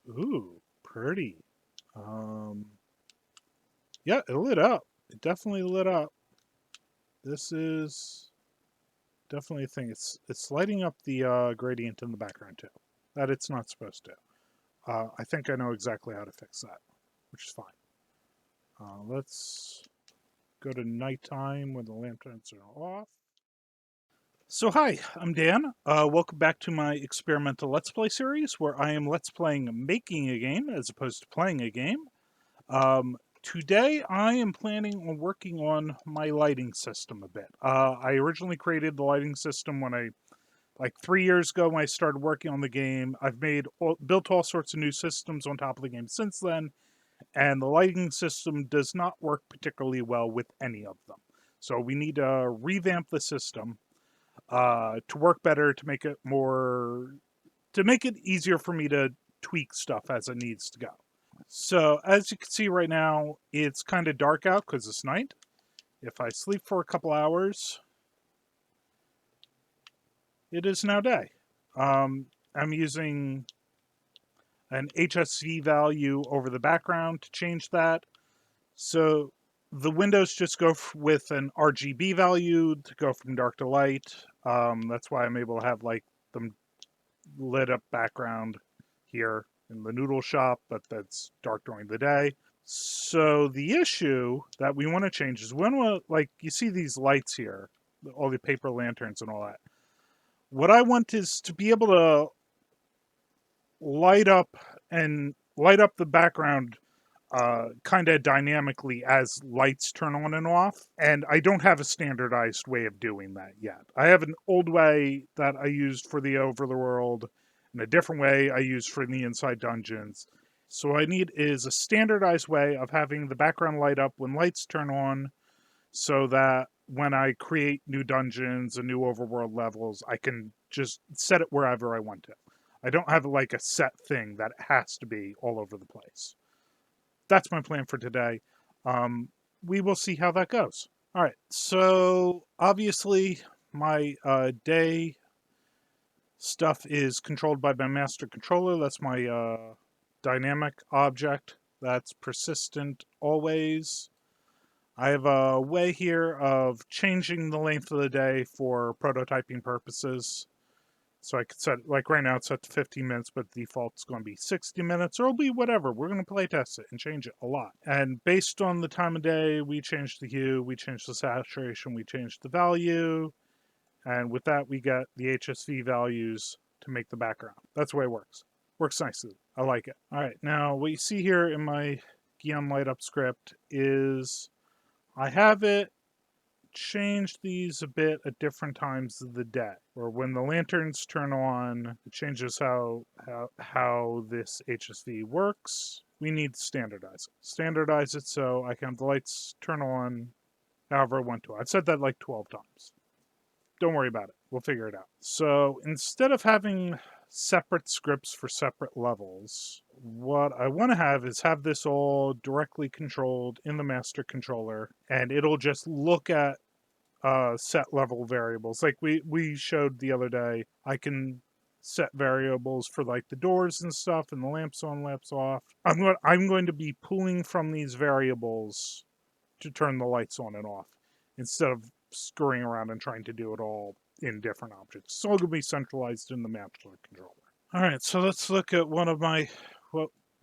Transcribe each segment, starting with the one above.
Ooh, pretty. Um, yeah, it lit up. It definitely lit up. This is definitely a thing. It's lighting up the gradient in the background too. That it's not supposed to. I think I know exactly how to fix that, which is fine. Let's go to nighttime when the lanterns are off. So hi, I'm Dan. Welcome back to my experimental Let's Play series where I am Let's Playing making a game as opposed to playing a game. Today I am planning on working on my lighting system a bit. I originally created the lighting system when like 3 years ago when I started working on the game. I've built all sorts of new systems on top of the game since then, and the lighting system does not work particularly well with any of them. So we need to revamp the system to work better, to make it easier for me to tweak stuff as it needs to go. So as you can see right now, it's kind of dark out because it's night. If I sleep for a couple hours, it is now day. I'm using an HSV value over the background to change that. So the windows just go with an RGB value to go from dark to light. That's why I'm able to have like them lit up background here in the noodle shop, but that's dark during the day. So the issue that we want to change is like you see these lights here, all the paper lanterns and all that. What I want is to be able to light up light up the background kind of dynamically as lights turn on and off. And I don't have a standardized way of doing that yet. I have an old way that I used for the Overworld and a different way I use for the Inside Dungeons. So what I need is a standardized way of having the background light up when lights turn on so that when I create new dungeons and new overworld levels, I can just set it wherever I want to. I don't have like a set thing that has to be all over the place. That's my plan for today. Um, we will see how that goes. All right. So obviously, my day stuff is controlled by my master controller. That's my dynamic object. That's persistent always. I have a way here of changing the length of the day for prototyping purposes. So I could set, like right now it's set to 15 minutes, but the default's going to be 60 minutes, or it'll be whatever. We're going to play test it and change it a lot. And based on the time of day, we change the hue, we change the saturation, we change the value. And with that, we get the HSV values to make the background. That's the way it works. Works nicely. I like it. All right, now what you see here in my Geon Light Up script is I have it change these a bit at different times of the day. Or when the lanterns turn on, it changes how this HSV works. We need to standardize it. Standardize it so I can have the lights turn on however I want to. I've said that like 12 times. Don't worry about it. We'll figure it out. So instead of having separate scripts for separate levels, what I want to have this all directly controlled in the master controller, and it'll just look at set level variables. Like we showed the other day, I can set variables for like the doors and stuff, and the lamps on, lamps off. I'm going to be pulling from these variables to turn the lights on and off instead of scurrying around and trying to do it all in different objects. It's all going to be centralized in the master controller. All right, so let's look at what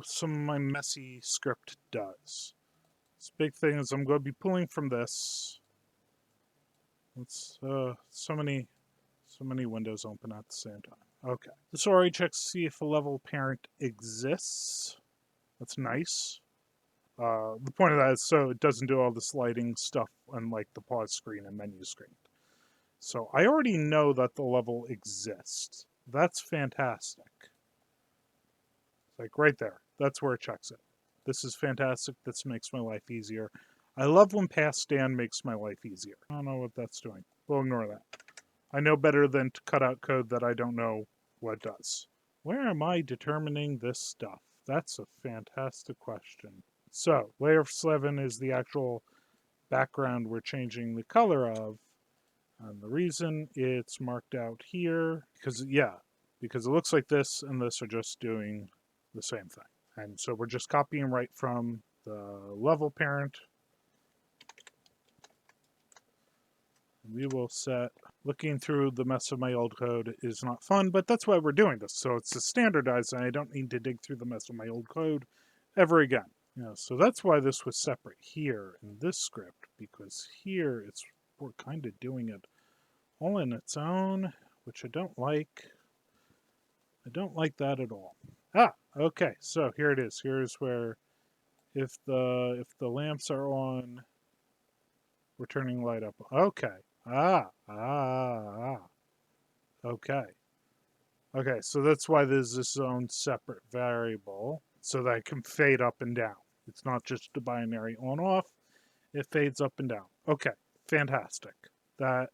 some of my messy script does. This big thing is I'm going to be pulling from this. It's so many windows open at the same time. Okay. This already checks to see if a level parent exists. That's nice. The point of that is so it doesn't do all this lighting stuff on like the pause screen and menu screen. So I already know that the level exists. That's fantastic. Like right there. That's where it checks it. This is fantastic. This makes my life easier. I love when past stand makes my life easier. I don't know what that's doing. We'll ignore that. I know better than to cut out code that I don't know what does. Where am I determining this stuff? That's a fantastic question. So, layer 7 is the actual background we're changing the color of. And the reason it's marked out here, because it looks like this and this are just doing the same thing. And so we're just copying right from the level parent. We will set, looking through the mess of my old code is not fun, but that's why we're doing this. So it's a standardized, and I don't need to dig through the mess of my old code ever again. So that's why this was separate here in this script, because here we're kind of doing it all in its own, which I don't like. I don't like that at all. Okay, so here it is. Here's where if the lamps are on, we're turning light up. Okay. Okay. Okay, so that's why there's this own separate variable, so that it can fade up and down. It's not just a binary on-off, it fades up and down. Okay, fantastic. That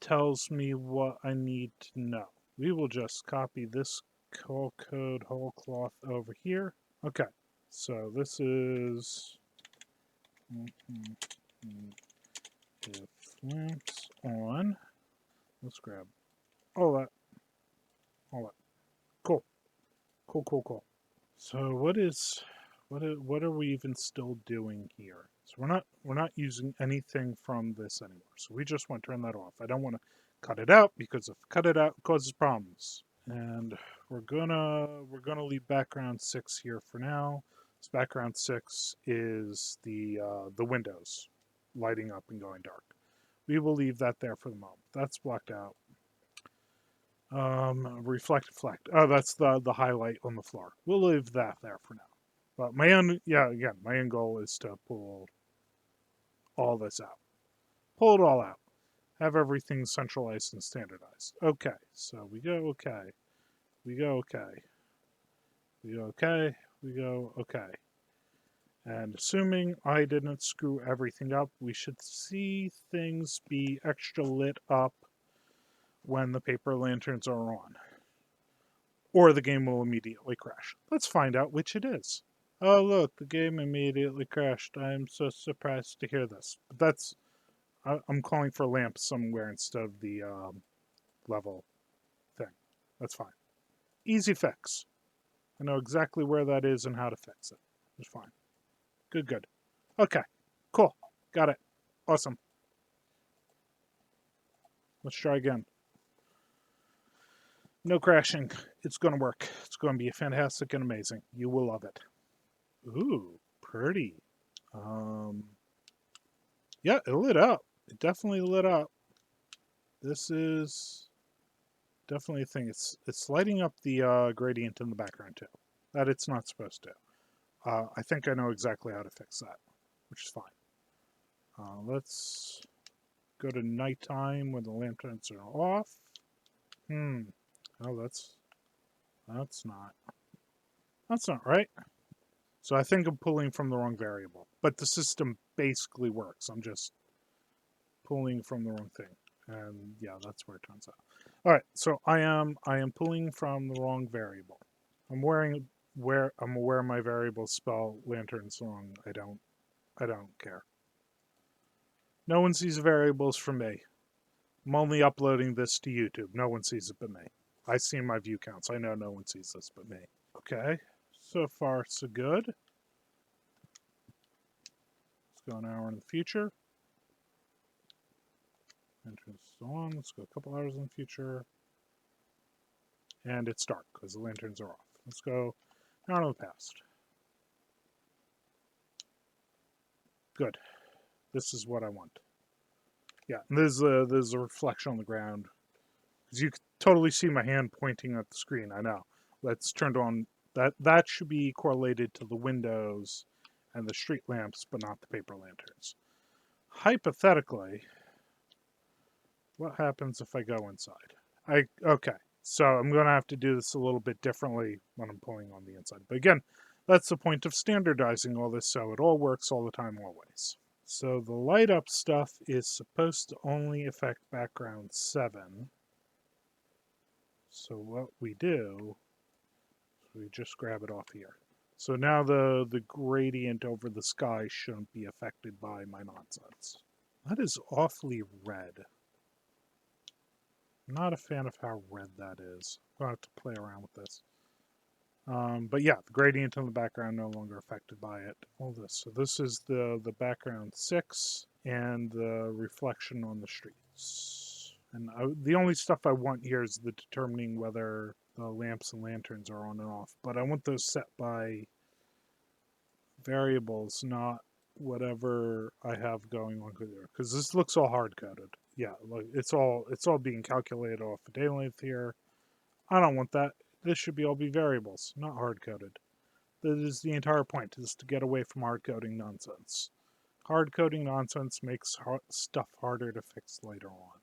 tells me what I need to know. We will just copy this whole code, whole cloth over here. Okay, so this is if lamps on. Let's grab all that. Cool. So what are we even still doing here? So we're not using anything from this anymore. So we just want to turn that off. I don't want to cut it out, because if cut it out, it causes problems. And we're gonna leave background 6 here for now. This background 6 is the windows lighting up and going dark. We will leave that there for the moment. That's blocked out. Reflect. Oh, that's the highlight on the floor. We'll leave that there for now. But my end goal is to pull all this out. Pull it all out. Have everything centralized and standardized. Okay, so we go okay. We go okay. We go okay. We go okay. And assuming I didn't screw everything up, we should see things be extra lit up when the paper lanterns are on. Or the game will immediately crash. Let's find out which it is. Oh look, the game immediately crashed. I'm so surprised to hear this. But that's... I'm calling for lamps somewhere instead of the level thing. That's fine. Easy fix. I know exactly where that is and how to fix it. It's fine. Good. Okay, cool. Got it. Awesome. Let's try again. No crashing. It's going to work. It's going to be fantastic and amazing. You will love it. Ooh, pretty. Yeah, it lit up. It definitely lit up. This is definitely a thing. It's lighting up the gradient in the background too. That it's not supposed to. I think I know exactly how to fix that, which is fine. Let's go to nighttime when the lanterns are off. Oh, that's not right. So I think I'm pulling from the wrong variable, but the system basically works. I'm just pulling from the wrong thing, and yeah, that's where it turns out. All right, so I am pulling from the wrong variable. I'm aware my variables spell lanterns wrong. I don't care. No one sees variables from me. I'm only uploading this to YouTube. No one sees it but me. I see my view counts. I know no one sees this but me. Okay, so far so good. Let's go an hour in the future. Entrance still on. Let's go a couple hours in the future. And it's dark because the lanterns are off. Let's go an hour in the past. Good. This is what I want. Yeah, and there's a reflection on the ground. Because you can totally see my hand pointing at the screen. I know. That's turned on. That should be correlated to the windows and the street lamps, but not the paper lanterns. Hypothetically, what happens if I go inside? Okay, so I'm going to have to do this a little bit differently when I'm pulling on the inside. But again, that's the point of standardizing all this, so it all works all the time, always. So the light up stuff is supposed to only affect background 7. So what we do, we just grab it off here. So now the gradient over the sky shouldn't be affected by my nonsense. That is awfully red. I'm not a fan of how red that is. I'm going to have to play around with this. But yeah, the gradient in the background no longer affected by it. All this. So this is the background 6 and the reflection on the streets. And the only stuff I want here is the determining whether the lamps and lanterns are on and off. But I want those set by variables, not whatever I have going on here. Because this looks all hard coded. Yeah, like it's all being calculated off a day length here. I don't want that. This should all be variables, not hard coded. That is the entire point, is to get away from hard coding nonsense. Hard coding nonsense makes stuff harder to fix later on.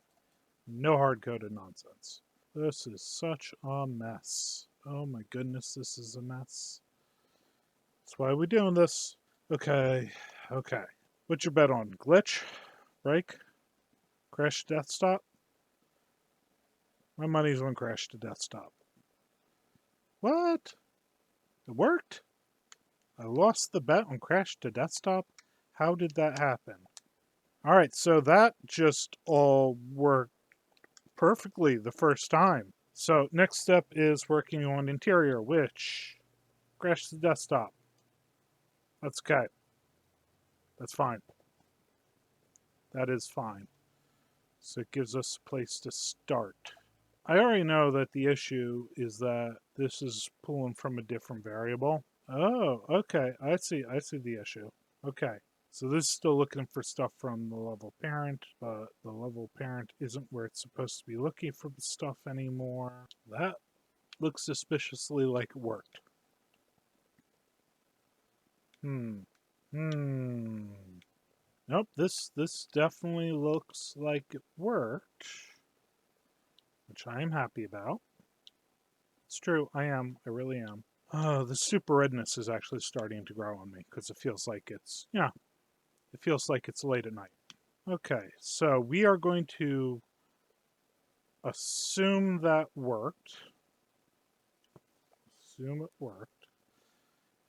No hard coded nonsense. This is such a mess. Oh my goodness, this is a mess. That's why we're doing this. Okay, okay. What's your bet on? Glitch? Break? Crash to death stop? My money's on crash to death stop. What? It worked? I lost the bet on crash to death stop? How did that happen? Alright, so that just all worked perfectly the first time. So next step is working on interior, which crash the desktop. That's okay. That's fine. That is fine. So it gives us a place to start. I already know that the issue is that this is pulling from a different variable. Oh, okay. I see the issue. Okay. So this is still looking for stuff from the level parent, but the level parent isn't where it's supposed to be looking for the stuff anymore. That looks suspiciously like it worked. Nope, this definitely looks like it worked, which I am happy about. It's true, I really am. The super redness is actually starting to grow on me because it feels like it's, yeah, it feels like it's late at night. Okay, so we are going to assume that worked. Assume it worked.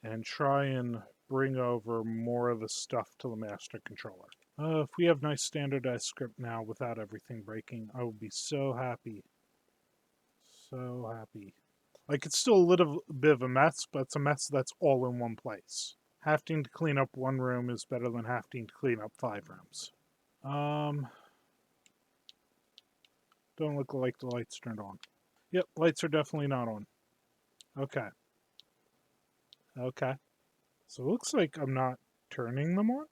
And try and bring over more of the stuff to the master controller. If we have nice standardized script now without everything breaking, I will be so happy. So happy. Like, it's still a little bit of a mess, but it's a mess that's all in one place. Having to clean up one room is better than having to clean up 5 rooms. Don't look like the lights turned on. Yep, lights are definitely not on. Okay. Okay. So it looks like I'm not turning them on.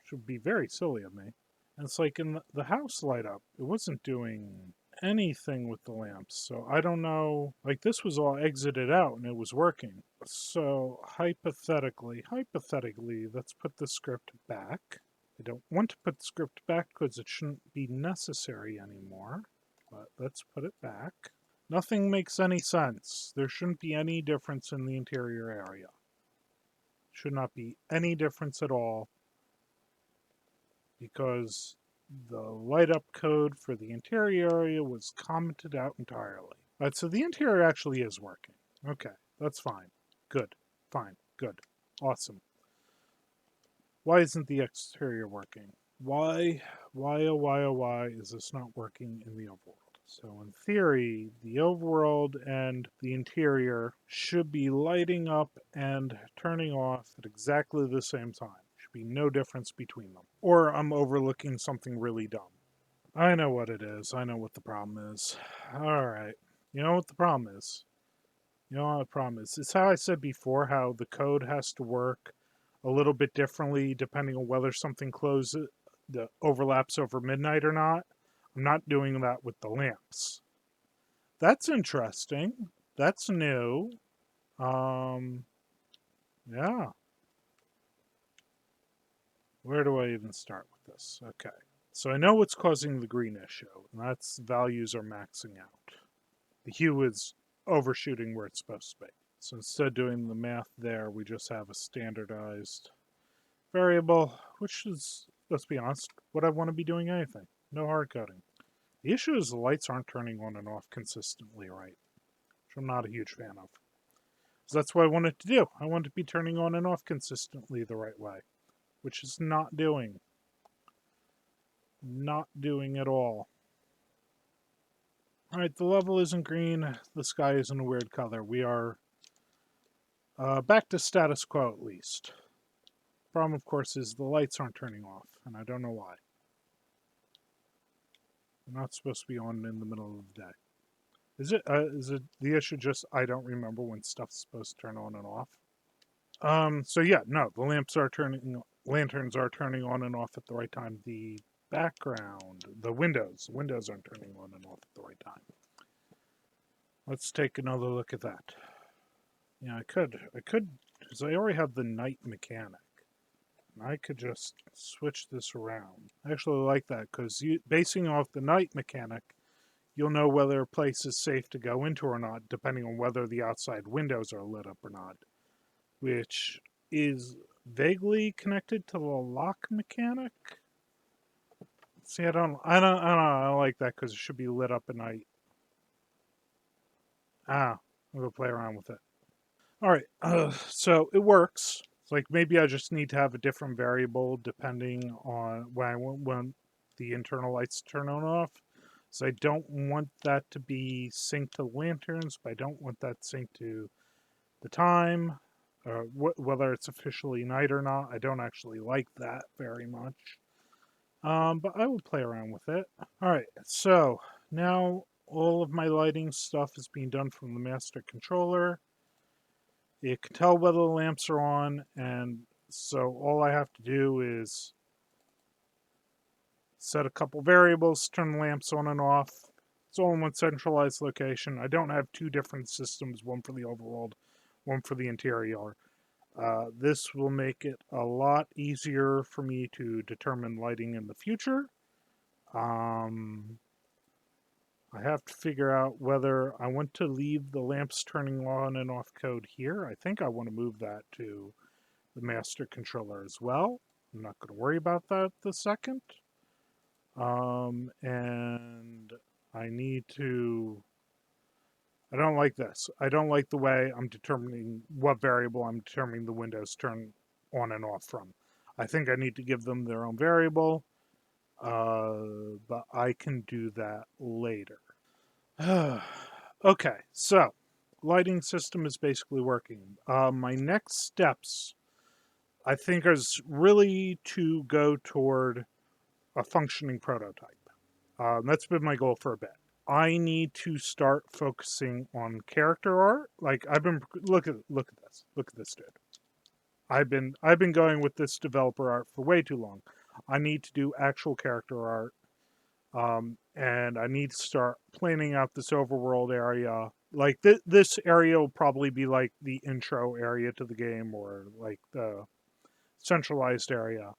Which would be very silly of me. And it's like in the house light up, it wasn't doing anything with the lamps. So I don't know. Like, this was all exited out and it was working. So hypothetically, let's put the script back. I don't want to put the script back because it shouldn't be necessary anymore. But let's put it back. Nothing makes any sense. There shouldn't be any difference in the interior area. Should not be any difference at all because the light up code for the interior area was commented out entirely. Right, so the interior actually is working. Okay, that's fine. Good. Fine. Good. Awesome. Why isn't the exterior working? Why, oh why is this not working in the overworld? So in theory, the overworld and the interior should be lighting up and turning off at exactly the same time. Should be no difference between them. Or I'm overlooking something really dumb. I know what it is. I know what the problem is. Alright. You know what the problem is? You know what the problem is? It's how I said before, how the code has to work a little bit differently depending on whether something closes, the overlaps over midnight or not. I'm not doing that with the lamps. That's interesting. That's new. Yeah. Where do I even start with this? Okay. So I know what's causing the green issue, and that's values are maxing out. The hue is overshooting where it's supposed to be. So instead of doing the math there, we just have a standardized variable, which is, let's be honest, what I want to be doing anything. No hard coding. The issue is the lights aren't turning on and off consistently right, which I'm not a huge fan of. So that's what I wanted to do. I want to be turning on and off consistently the right way, which is not doing. Not doing at all. Alright, the level isn't green. The sky isn't a weird color. We are Back to status quo at least. Problem, of course, is the lights aren't turning off, and I don't know why. They're not supposed to be on in the middle of the day. Is it the issue just I don't remember when stuff's supposed to turn on and off? So yeah, no, the lanterns are turning on and off at the right time. The background, the windows aren't turning on and off at the right time. Let's take another look at that. Yeah, I could, because I already have the night mechanic. I could just switch this around. I actually like that, because basing off the night mechanic, you'll know whether a place is safe to go into or not, depending on whether the outside windows are lit up or not, which is vaguely connected to the lock mechanic. See, I don't like that because it should be lit up at night. I'm gonna play around with it. All right, so it works. It's like maybe I just need to have a different variable depending on when the internal lights turn on and off. So I don't want that to be synced to lanterns, but I don't want that synced to the time, whether it's officially night or not. I don't actually like that very much. But I will play around with it. All right, so now all of my lighting stuff is being done from the master controller. It can tell whether the lamps are on, and so all I have to do is set a couple variables, turn the lamps on and off. It's all in one centralized location. I don't have two different systems, one for the overworld, one for the interior. This will make it a lot easier for me to determine lighting in the future. I have to figure out whether I want to leave the lamps turning on and off code here. I think I want to move that to the master controller as well. I'm not going to worry about that this second. And I need to... I don't like this. I don't like the way I'm determining what variable I'm determining the windows turn on and off from. I think I need to give them their own variable, but I can do that later. Okay, so lighting system is basically working. My next steps, I think, is really to go toward a functioning prototype. That's been my goal for a bit. I need to start focusing on character art. Like I've been look at this dude. I've been going with this developer art for way too long. I need to do actual character art, and I need to start planning out this overworld area. Like this area will probably be like the intro area to the game, or like the centralized area.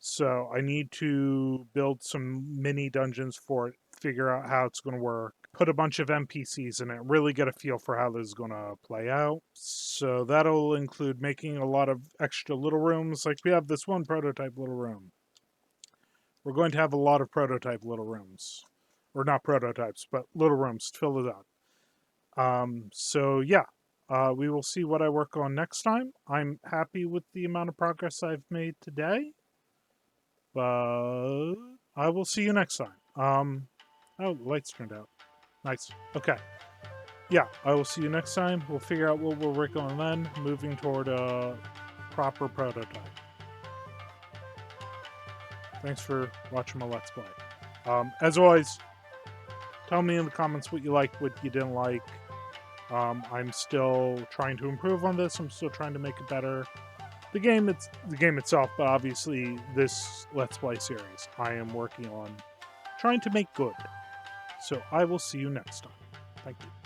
So I need to build some mini dungeons for it, figure out how it's going to work, put a bunch of NPCs in it, really get a feel for how this is going to play out. So that'll include making a lot of extra little rooms. Like we have this one prototype little room. We're going to have a lot of prototype little rooms. Or not prototypes, but little rooms to fill it out. So yeah, we will see what I work on next time. I'm happy with the amount of progress I've made today. But I will see you next time. Oh, the lights turned out. Nice. Okay. Yeah, I will see you next time. We'll figure out what we're working on then, moving toward a proper prototype. Thanks for watching my Let's Play. As always, tell me in the comments what you liked, what you didn't like. I'm still trying to improve on this. I'm still trying to make it better. The game itself, but obviously this Let's Play series I am working on trying to make good. So I will see you next time. Thank you.